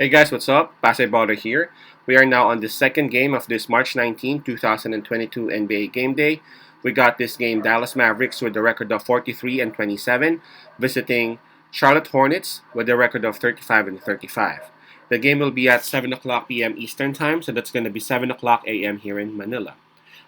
Hey guys, what's up? Baller here. We are now on the second game of this March 19, 2022 NBA Game Day. We got this game Dallas Mavericks with a record of 43 and 27, visiting Charlotte Hornets with a record of 35 and 35. The game will be at 7 o'clock p.m. Eastern Time, so that's going to be 7 o'clock a.m. here in Manila.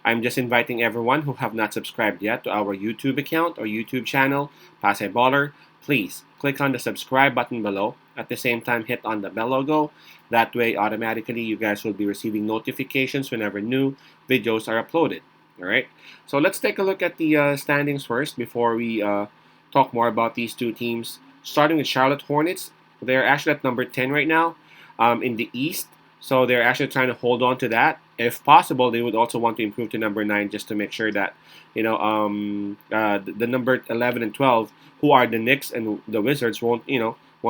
I'm just inviting everyone who have not subscribed yet to our YouTube account or YouTube channel, Baller. Please click on the subscribe button below. At the same time, hit on the bell logo. That way, automatically, you guys will be receiving notifications whenever new videos are uploaded. All right. So let's take a look at the standings first before we talk more about these two teams. Starting with Charlotte Hornets, they're actually at number 10 right now in the East. So they're actually trying to hold on to that. If possible, they would also want to improve to number 9 just to make sure that the number 11 and 12, who are the Knicks and the Wizards, won't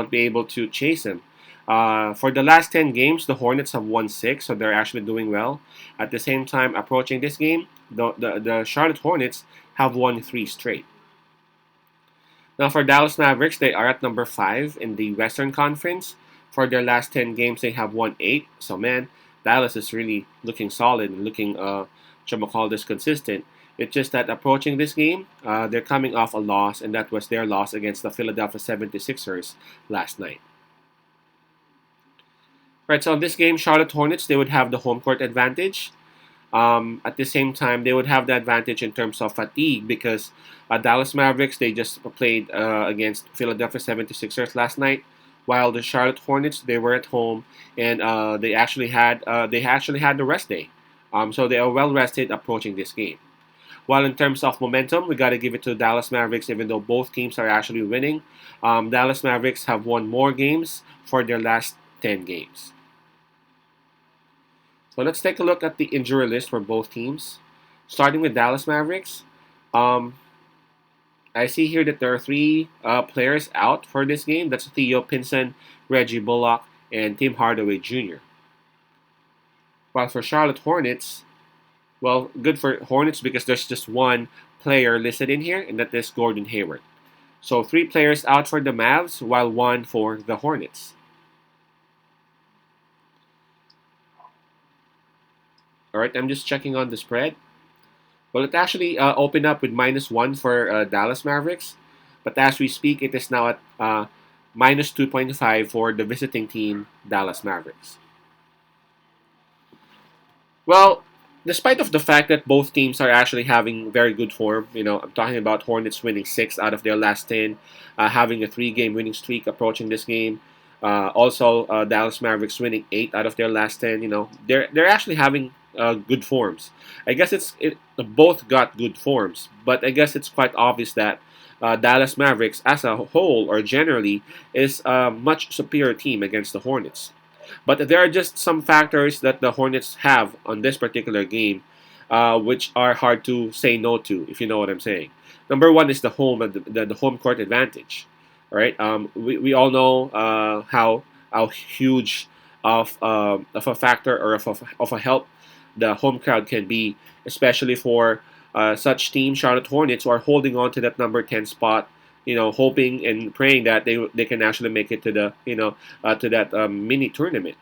be able to chase them. For the last 10 games, the Hornets have won 6, so they're actually doing well. At the same time, approaching this game, the Charlotte Hornets have won 3 straight. Now, for Dallas Mavericks, they are at number 5 in the Western Conference. For their last 10 games, they have won 8. So, man, Dallas is really looking solid and looking, consistent. It's just that approaching this game, they're coming off a loss, and that was their loss against the Philadelphia 76ers last night. Right, so in this game, Charlotte Hornets, they would have the home court advantage. At the same time, they would have the advantage in terms of fatigue because Dallas Mavericks, they just played against Philadelphia 76ers last night, while the Charlotte Hornets, they were at home and they actually had the rest day. So they are well rested approaching this game. While in terms of momentum, we got to give it to Dallas Mavericks, even though both teams are actually winning. Dallas Mavericks have won more games for their last 10 games. So let's take a look at the injury list for both teams. Starting with Dallas Mavericks, I see here that there are 3 players out for this game. That's Theo Pinson, Reggie Bullock, and Tim Hardaway Jr. While for Charlotte Hornets, well, good for Hornets because there's just one player listed in here, and that is Gordon Hayward. So 3 players out for the Mavs, while 1 for the Hornets. All right, I'm just checking on the spread. Well, it actually opened up with -1 for Dallas Mavericks, but as we speak, it is now at -2.5 for the visiting team, Dallas Mavericks. Well, despite of the fact that both teams are actually having very good form, I'm talking about Hornets winning 6 out of their last 10, having a 3-game winning streak approaching this game. Also, Dallas Mavericks winning 8 out of their last 10. They're actually having good forms. I guess both got good forms, but I guess it's quite obvious that Dallas Mavericks, as a whole or generally, is a much superior team against the Hornets. But there are just some factors that the Hornets have on this particular game, which are hard to say no to, if you know what I'm saying. Number one is the the home court advantage. All right, we all know how huge of a factor or of a help the home crowd can be, especially for such team Charlotte Hornets who are holding on to that number 10 spot, hoping and praying that they can actually make it to the to that mini tournament.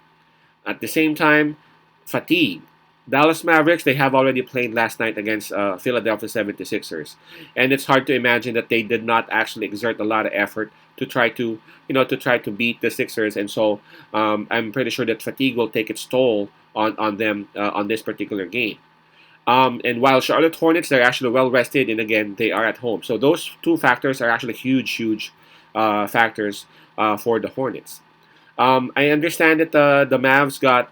At the same time, fatigue. Dallas Mavericks, they have already played last night against Philadelphia 76ers. And it's hard to imagine that they did not actually exert a lot of effort to try to, beat the Sixers. And so I'm pretty sure that fatigue will take its toll on them on this particular game. And while Charlotte Hornets, they're actually well rested, and again, they are at home. So those 2 factors are actually huge factors for the Hornets. I understand that the Mavs got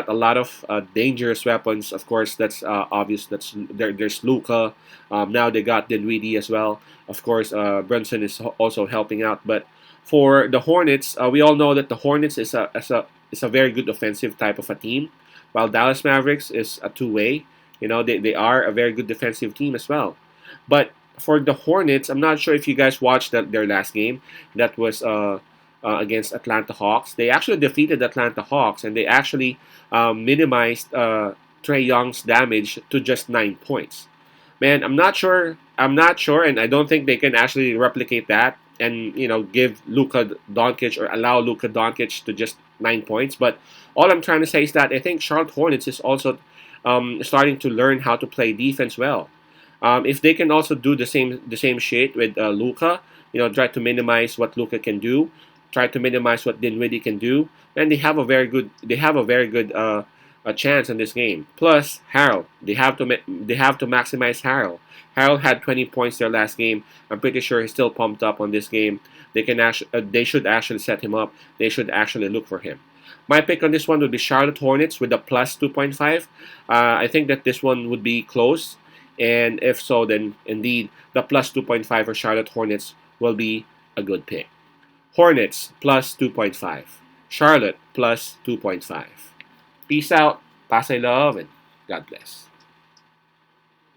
a lot of dangerous weapons. Of course, that's obvious. There's Luka. Now they got Dinwiddie as well. Of course, Brunson is also helping out. But for the Hornets, we all know that the Hornets is a very good offensive type of a team, while Dallas Mavericks is a two-way. They are a very good defensive team as well. But for the Hornets, I'm not sure if you guys watched their last game. That was against Atlanta Hawks. They actually defeated Atlanta Hawks, and they actually minimized Trae Young's damage to just 9 points. Man, I'm not sure, and I don't think they can actually replicate that and give Luka Doncic or allow Luka Doncic to just 9 points. But all I'm trying to say is that I think Charlotte Hornets is also starting to learn how to play defense well. If they can also do the same shit with Luka, try to minimize what Luka can do, try to minimize what Dinwiddie can do, then they have a very good a chance in this game. Plus Harrell, they have to maximize Harrell. Harrell had 20 points their last game. I'm pretty sure he's still pumped up on this game. They should actually set him up. They should actually look for him. My pick on this one would be Charlotte Hornets with a plus 2.5. I think that this one would be close, and if so, then indeed the plus 2.5 for Charlotte Hornets will be a good pick. Hornets plus 2.5. Charlotte plus 2.5. Peace out. Pasay love and God bless.